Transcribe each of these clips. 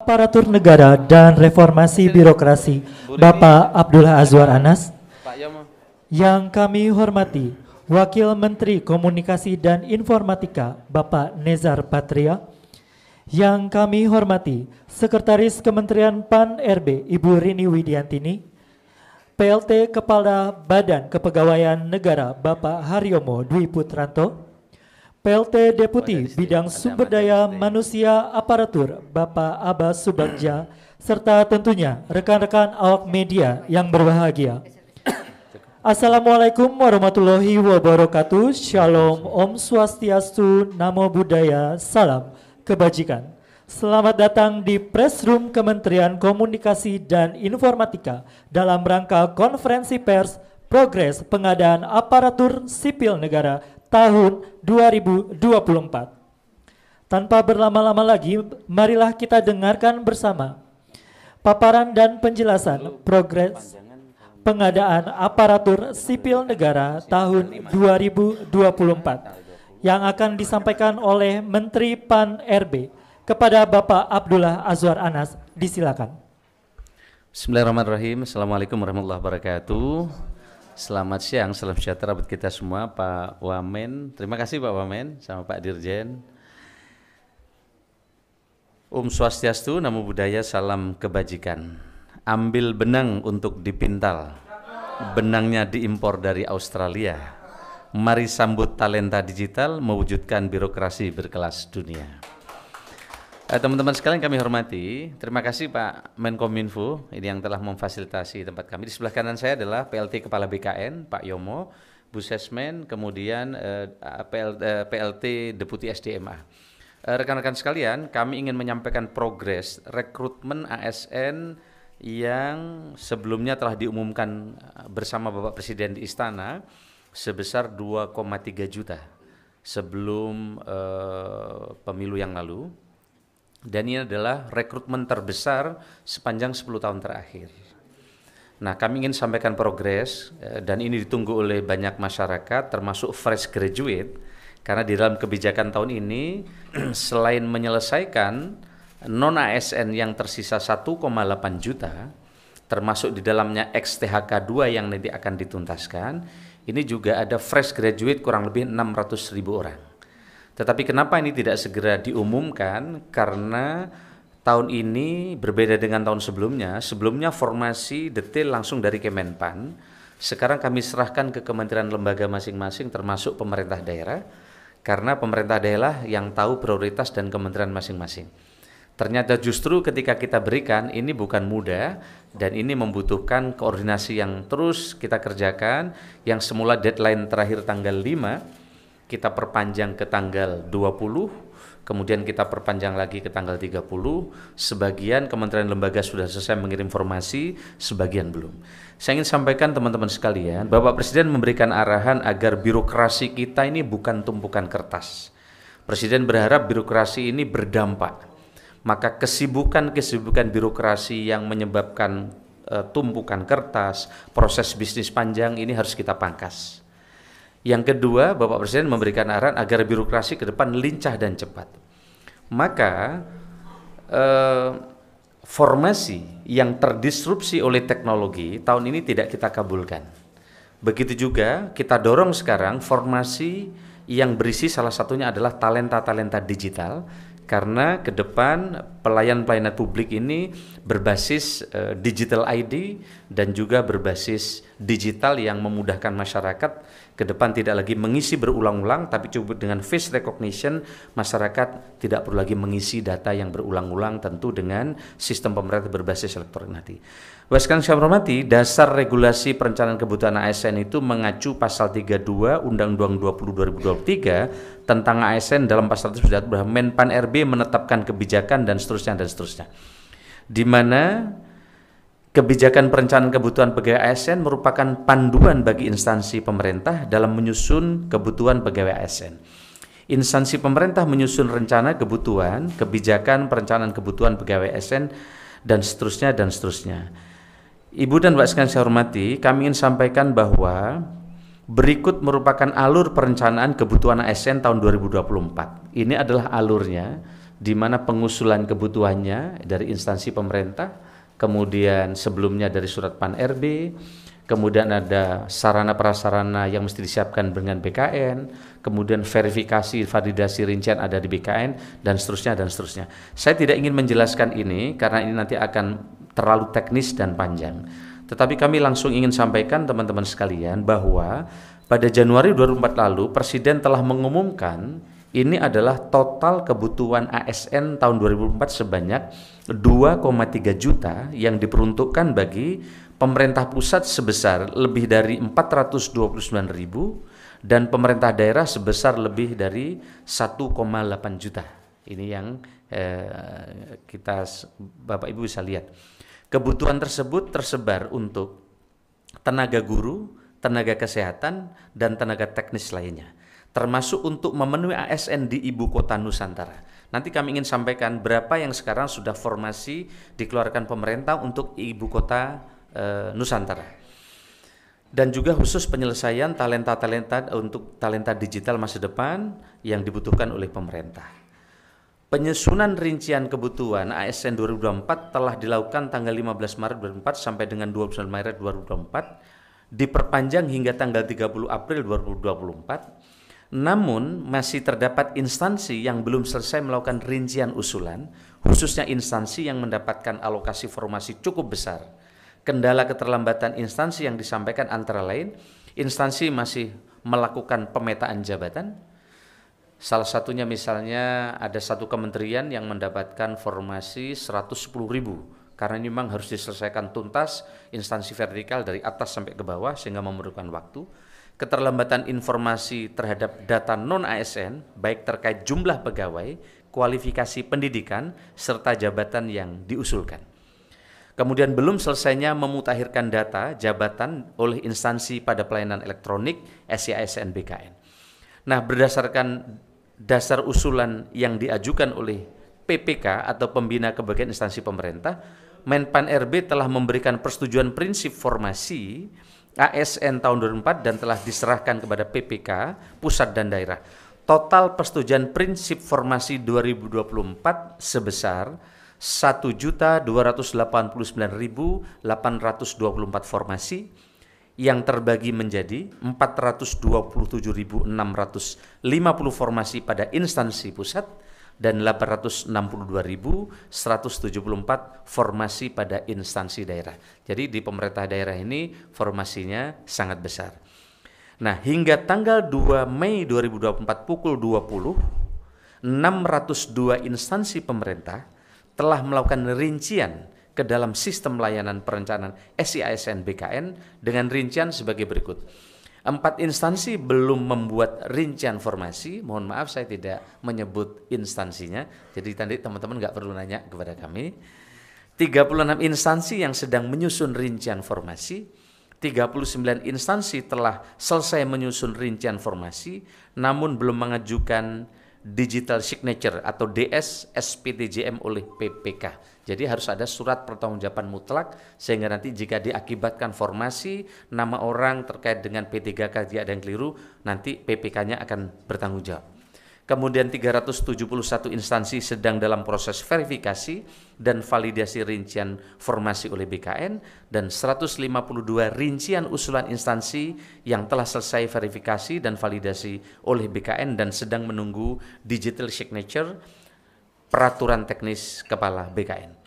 Aparatur Negara dan Reformasi Birokrasi, Bapak Abdullah Azwar Anas. Yang kami hormati Wakil Menteri Komunikasi dan Informatika, Bapak Nezar Patria. Yang kami hormati Sekretaris Kementerian PAN-RB, Ibu Rini Widiantini. PLT Kepala Badan Kepegawaian Negara, Bapak Haryomo Dwi Putranto. PLT Deputi Bidang Sumber Daya Manusia Aparatur, Bapak Abbas Subagja, serta tentunya rekan-rekan awak media yang berbahagia. Assalamualaikum warahmatullahi wabarakatuh. Shalom, Om Swastiastu, Namo Buddhaya, Salam Kebajikan. Selamat datang di Press Room Kementerian Komunikasi dan Informatika dalam rangka konferensi pers Progres Pengadaan Aparatur Sipil Negara tahun 2024. Tanpa berlama-lama lagi, marilah kita dengarkan bersama paparan dan penjelasan progres pengadaan aparatur sipil negara tahun 2024 yang akan disampaikan oleh Menteri PAN-RB kepada Bapak Abdullah Azwar Anas. Disilakan. Bismillahirrahmanirrahim. Assalamualaikum warahmatullahi wabarakatuh. Selamat siang, salam sejahtera buat kita semua. Pak Wamen, terima kasih Pak Wamen sama Pak Dirjen. Om Swastiastu, Namo Buddhaya, salam kebajikan. Ambil benang untuk dipintal, benangnya diimpor dari Australia. Mari sambut talenta digital, mewujudkan birokrasi berkelas dunia. Teman-teman sekalian kami hormati, terima kasih Pak Menkominfo ini yang telah memfasilitasi tempat kami. Di sebelah kanan saya adalah PLT Kepala BKN, Pak Yomo, Bu Sesmen, kemudian PLT Deputi SDMA. Rekan-rekan sekalian, kami ingin menyampaikan progres rekrutmen ASN yang sebelumnya telah diumumkan bersama Bapak Presiden di Istana sebesar 2,3 juta sebelum pemilu yang lalu. Dan ini adalah rekrutmen terbesar sepanjang 10 tahun terakhir. Nah, kami ingin sampaikan progres dan ini ditunggu oleh banyak masyarakat termasuk fresh graduate, karena di dalam kebijakan tahun ini selain menyelesaikan non-ASN yang tersisa 1,8 juta, termasuk di dalamnya ex-THK 2 yang nanti akan dituntaskan, ini juga ada fresh graduate kurang lebih 600.000 orang. Tetapi kenapa ini tidak segera diumumkan? Karena tahun ini berbeda dengan tahun sebelumnya. Sebelumnya formasi detail langsung dari Kemenpan. Sekarang kami serahkan ke kementerian lembaga masing-masing termasuk pemerintah daerah. Karena pemerintah daerah yang tahu prioritas dan kementerian masing-masing. Ternyata justru ketika kita berikan ini bukan mudah dan ini membutuhkan koordinasi yang terus kita kerjakan. Yang semula deadline terakhir tanggal 5, kita perpanjang ke tanggal 20, kemudian kita perpanjang lagi ke tanggal 30, sebagian kementerian lembaga sudah selesai mengirim informasi, sebagian belum. Saya ingin sampaikan teman-teman sekalian, Bapak Presiden memberikan arahan agar birokrasi kita ini bukan tumpukan kertas. Presiden berharap birokrasi ini berdampak, maka kesibukan-kesibukan birokrasi yang menyebabkan tumpukan kertas, proses bisnis panjang ini harus kita pangkas. Yang kedua, Bapak Presiden memberikan arahan agar birokrasi ke depan lincah dan cepat. Maka formasi yang terdisrupsi oleh teknologi tahun ini tidak kita kabulkan. Begitu juga kita dorong sekarang formasi yang berisi salah satunya adalah talenta-talenta digital, karena ke depan pelayan-pelayanan publik ini berbasis digital ID dan juga berbasis digital yang memudahkan masyarakat ke depan tidak lagi mengisi berulang-ulang, tapi cukup dengan face recognition, masyarakat tidak perlu lagi mengisi data yang berulang-ulang, tentu dengan sistem pemerintah berbasis elektronik nanti. Bapak sekalian saya hormati, dasar regulasi perencanaan kebutuhan ASN itu mengacu pasal 32 Undang-Undang 20 2023 tentang ASN. Dalam pasal tersebut bahwa Menpan RB menetapkan kebijakan dan seterusnya, di mana kebijakan perencanaan kebutuhan pegawai ASN merupakan panduan bagi instansi pemerintah dalam menyusun kebutuhan pegawai ASN. Instansi pemerintah menyusun rencana kebutuhan, kebijakan perencanaan kebutuhan pegawai ASN, dan seterusnya, dan seterusnya. Ibu dan Bapak sekalian saya hormati, kami ingin sampaikan bahwa berikut merupakan alur perencanaan kebutuhan ASN tahun 2024. Ini adalah alurnya. di mana pengusulan kebutuhannya dari instansi pemerintah, kemudian sebelumnya dari surat Pan RB, kemudian ada sarana prasarana yang mesti disiapkan dengan BKN, kemudian verifikasi, validasi rincian ada di BKN, dan seterusnya dan seterusnya. Saya tidak ingin menjelaskan ini karena ini nanti akan terlalu teknis dan panjang. Tetapi kami langsung ingin sampaikan teman-teman sekalian bahwa pada Januari 2004 lalu Presiden telah mengumumkan ini adalah total kebutuhan ASN tahun 2004 sebanyak 2,3 juta yang diperuntukkan bagi pemerintah pusat sebesar lebih dari 429.000 dan pemerintah daerah sebesar lebih dari 1,8 juta. Ini yang Bapak Ibu bisa lihat. Kebutuhan tersebut tersebar untuk tenaga guru, tenaga kesehatan, dan tenaga teknis lainnya, termasuk untuk memenuhi ASN di Ibu Kota Nusantara. Nanti kami ingin sampaikan berapa yang sekarang sudah formasi dikeluarkan pemerintah untuk Ibu Kota Nusantara. Dan juga khusus penyelesaian talenta-talenta untuk talenta digital masa depan yang dibutuhkan oleh pemerintah. Penyusunan rincian kebutuhan ASN 2024 telah dilakukan tanggal 15 Maret 2024 sampai dengan 29 Maret 2024, diperpanjang hingga tanggal 30 April 2024. Namun masih terdapat instansi yang belum selesai melakukan rincian usulan, khususnya instansi yang mendapatkan alokasi formasi cukup besar. Kendala keterlambatan instansi yang disampaikan antara lain, instansi masih melakukan pemetaan jabatan. Salah satunya misalnya ada satu kementerian yang mendapatkan formasi 110.000 karena ini memang harus diselesaikan tuntas instansi vertikal dari atas sampai ke bawah sehingga memerlukan waktu. Keterlambatan informasi terhadap data non-ASN baik terkait jumlah pegawai, kualifikasi pendidikan, serta jabatan yang diusulkan. Kemudian belum selesainya memutakhirkan data jabatan oleh instansi pada pelayanan elektronik SIASN BKN. Nah, berdasarkan dasar usulan yang diajukan oleh PPK atau Pembina Kebagian Instansi Pemerintah, Menpan RB telah memberikan persetujuan prinsip formasi ASN tahun 2004 dan telah diserahkan kepada PPK pusat dan daerah. Total persetujuan prinsip formasi 2024 sebesar 1.289.824 formasi yang terbagi menjadi 427.650 formasi pada instansi pusat dan 862.174 formasi pada instansi daerah. Jadi di pemerintah daerah ini formasinya sangat besar. Nah, hingga tanggal 2 Mei 2024 pukul 20, 602 instansi pemerintah telah melakukan rincian ke dalam sistem layanan perencanaan SIASN BKN dengan rincian sebagai berikut. 4 instansi belum membuat rincian formasi, mohon maaf saya tidak menyebut instansinya, jadi nanti teman-teman nggak perlu nanya kepada kami. 36 instansi yang sedang menyusun rincian formasi, 39 instansi telah selesai menyusun rincian formasi, namun belum mengajukan digital signature atau DS SPTJM oleh PPK. Jadi harus ada surat pertanggungjawaban mutlak sehingga nanti jika diakibatkan formasi nama orang terkait dengan P3K ada yang keliru, nanti PPK-nya akan bertanggung jawab. Kemudian 371 instansi sedang dalam proses verifikasi dan validasi rincian formasi oleh BKN dan 152 rincian usulan instansi yang telah selesai verifikasi dan validasi oleh BKN dan sedang menunggu digital signature peraturan teknis kepala BKN.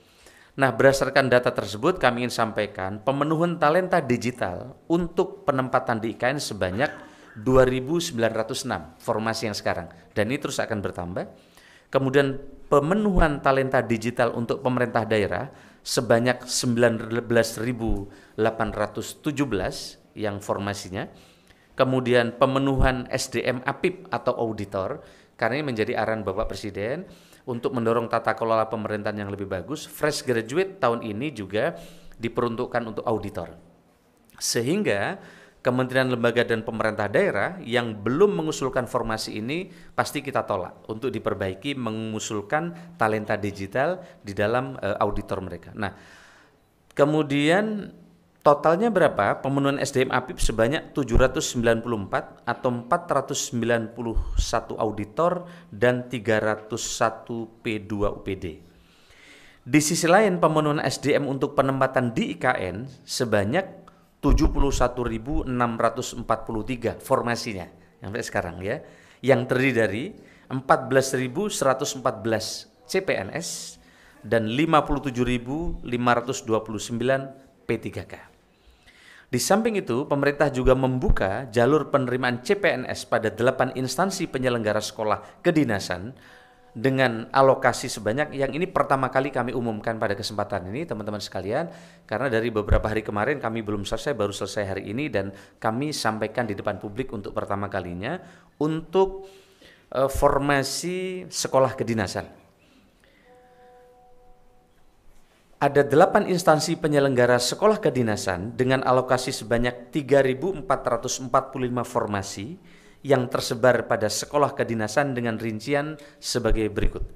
Nah, berdasarkan data tersebut kami ingin sampaikan pemenuhan talenta digital untuk penempatan di IKN sebanyak 2.906 formasi yang sekarang dan ini terus akan bertambah. Kemudian pemenuhan talenta digital untuk pemerintah daerah sebanyak 19.817 yang formasinya. Kemudian pemenuhan SDM APIP atau auditor karena ini menjadi arahan Bapak Presiden untuk mendorong tata kelola pemerintahan yang lebih bagus. Fresh graduate tahun ini juga diperuntukkan untuk auditor. Sehingga kementerian, lembaga, dan pemerintah daerah yang belum mengusulkan formasi ini pasti kita tolak untuk diperbaiki mengusulkan talenta digital di dalam auditor mereka. Nah, kemudian Totalnya berapa? Pemenuhan SDM APIP sebanyak 794 atau 491 auditor dan 301 P2 UPD. Di sisi lain pemenuhan SDM untuk penempatan di IKN sebanyak 71.643 formasinya sampai sekarang ya, yang terdiri dari 14.114 CPNS dan 57.529 P3K. Di samping itu, pemerintah juga membuka jalur penerimaan CPNS pada 8 instansi penyelenggara sekolah kedinasan dengan alokasi sebanyak, yang ini pertama kali kami umumkan pada kesempatan ini teman-teman sekalian, karena dari beberapa hari kemarin kami belum selesai, baru selesai hari ini, dan kami sampaikan di depan publik untuk pertama kalinya untuk formasi sekolah kedinasan. Ada 8 instansi penyelenggara sekolah kedinasan dengan alokasi sebanyak 3.445 formasi yang tersebar pada sekolah kedinasan dengan rincian sebagai berikut.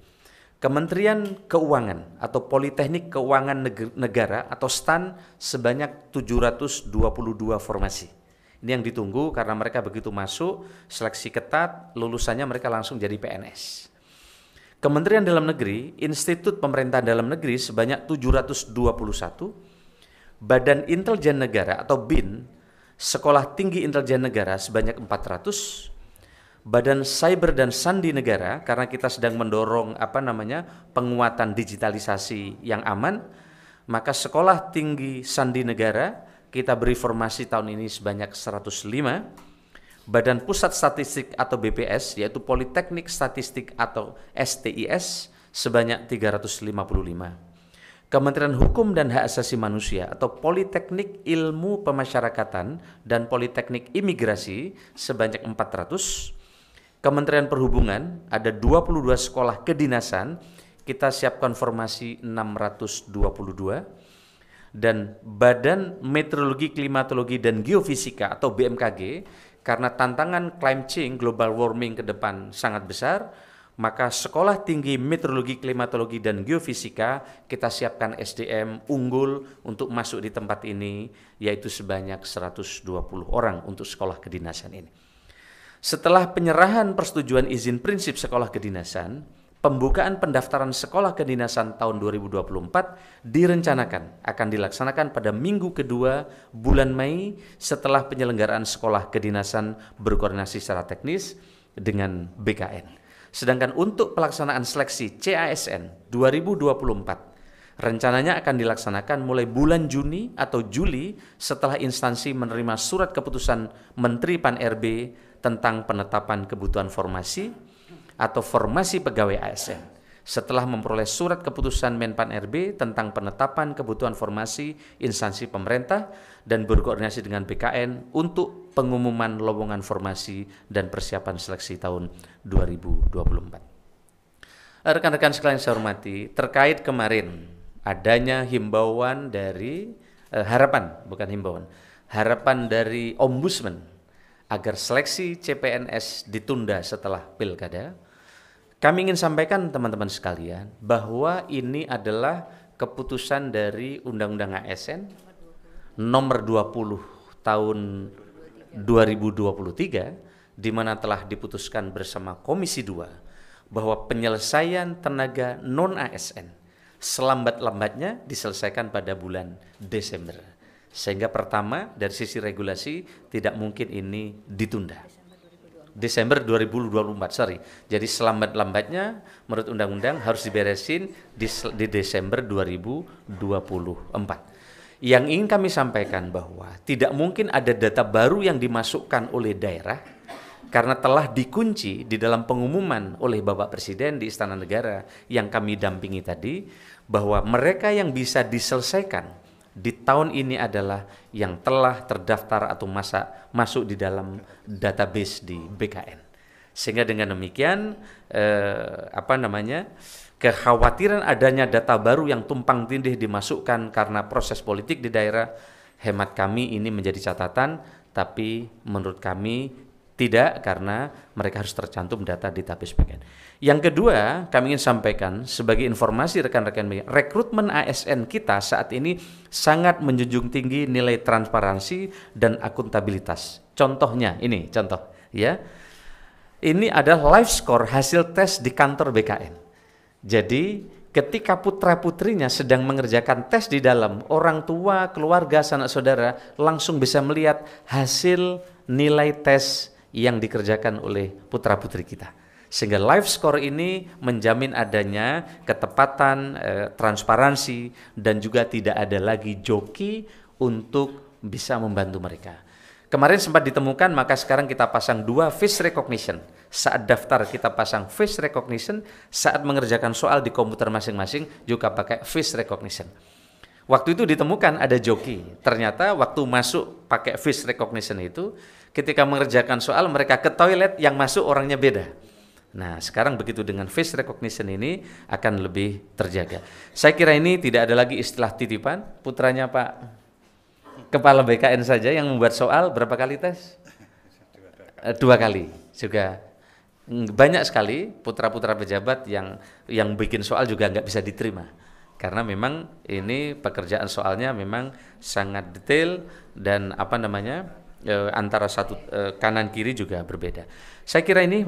Kementerian Keuangan atau Politeknik Keuangan Negara atau STAN sebanyak 722 formasi. Ini yang ditunggu karena mereka begitu masuk, seleksi ketat, lulusannya mereka langsung jadi PNS. Kementerian Dalam Negeri, Institut Pemerintahan Dalam Negeri sebanyak 721, Badan Intelijen Negara atau BIN, Sekolah Tinggi Intelijen Negara sebanyak 400, Badan Cyber dan Sandi Negara karena kita sedang mendorong penguatan digitalisasi yang aman, maka Sekolah Tinggi Sandi Negara kita beri formasi tahun ini sebanyak 105. Badan Pusat Statistik atau BPS yaitu Politeknik Statistik atau STIS sebanyak 355. Kementerian Hukum dan Hak Asasi Manusia atau Politeknik Ilmu Pemasyarakatan dan Politeknik Imigrasi sebanyak 400. Kementerian Perhubungan ada 22 sekolah kedinasan, kita siapkan formasi 622. Dan Badan Meteorologi, Klimatologi dan Geofisika atau BMKG, karena tantangan climate change, global warming ke depan sangat besar, maka Sekolah Tinggi Meteorologi, Klimatologi dan Geofisika kita siapkan SDM unggul untuk masuk di tempat ini, yaitu sebanyak 120 orang untuk sekolah kedinasan ini. Setelah penyerahan persetujuan izin prinsip sekolah kedinasan, pembukaan pendaftaran sekolah kedinasan tahun 2024 direncanakan akan dilaksanakan pada minggu kedua bulan Mei setelah penyelenggaraan sekolah kedinasan berkoordinasi secara teknis dengan BKN. Sedangkan untuk pelaksanaan seleksi CASN 2024 rencananya akan dilaksanakan mulai bulan Juni atau Juli setelah instansi menerima surat keputusan Menteri Pan-RB tentang penetapan kebutuhan formasi atau formasi pegawai ASN. Setelah memperoleh surat keputusan Menpan-RB tentang penetapan kebutuhan formasi instansi pemerintah dan berkoordinasi dengan BKN untuk pengumuman lowongan formasi dan persiapan seleksi tahun 2024. Rekan-rekan sekalian saya hormati, terkait kemarin adanya himbauan dari harapan dari Ombudsman agar seleksi CPNS ditunda setelah pilkada. Kami ingin sampaikan teman-teman sekalian bahwa ini adalah keputusan dari Undang-Undang ASN nomor 20 tahun 2023 di mana telah diputuskan bersama Komisi 2 bahwa penyelesaian tenaga non-ASN selambat-lambatnya diselesaikan pada bulan Desember. Sehingga pertama dari sisi regulasi tidak mungkin ini ditunda. Desember 2024, Jadi selambat-lambatnya menurut undang-undang harus diberesin di Desember 2024. Yang ingin kami sampaikan bahwa tidak mungkin ada data baru yang dimasukkan oleh daerah karena telah dikunci di dalam pengumuman oleh Bapak Presiden di Istana Negara yang kami dampingi tadi, bahwa mereka yang bisa diselesaikan di tahun ini adalah yang telah terdaftar atau masuk di dalam database di BKN. Sehingga dengan demikian kekhawatiran adanya data baru yang tumpang tindih dimasukkan karena proses politik di daerah, hemat kami ini menjadi catatan, tapi menurut kami Tidak, karena mereka harus tercantum data di database backend. Yang kedua, kami ingin sampaikan sebagai informasi rekan-rekan media, rekrutmen ASN kita saat ini sangat menjunjung tinggi nilai transparansi dan akuntabilitas. Contohnya, ini contoh ya. Ini adalah live score hasil tes di kantor BKN. Jadi ketika putra-putrinya sedang mengerjakan tes di dalam, orang tua, keluarga, sanak saudara langsung bisa melihat hasil nilai tes yang dikerjakan oleh putra-putri kita. Sehingga live score ini menjamin adanya ketepatan, transparansi, dan juga tidak ada lagi joki untuk bisa membantu mereka. Kemarin sempat ditemukan, maka sekarang kita pasang 2 face recognition. Saat daftar kita pasang face recognition, saat mengerjakan soal di komputer masing-masing juga pakai face recognition. Waktu itu ditemukan ada joki. Ternyata waktu masuk pakai face recognition itu, ketika mengerjakan soal mereka ke toilet, yang masuk orangnya beda. Nah, sekarang begitu dengan face recognition ini akan lebih terjaga. Saya kira ini tidak ada lagi istilah titipan. Putranya Pak Kepala BKN saja yang membuat soal berapa kali tes? 2 kali juga. Banyak sekali putra-putra pejabat yang bikin soal juga nggak bisa diterima. Karena memang ini pekerjaan soalnya memang sangat detail dan antara satu kanan kiri juga berbeda. Saya kira ini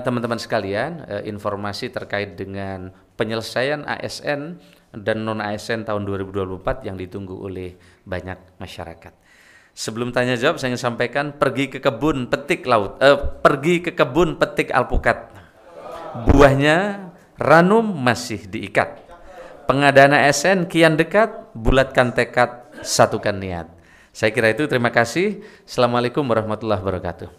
teman-teman sekalian informasi terkait dengan penyelesaian ASN dan non ASN tahun 2024 yang ditunggu oleh banyak masyarakat. Sebelum tanya jawab, saya ingin sampaikan pergi ke kebun petik alpukat. Buahnya ranum masih diikat. Pengadaan ASN kian dekat, bulatkan tekad, satukan niat. Saya kira itu, terima kasih. Assalamualaikum warahmatullahi wabarakatuh.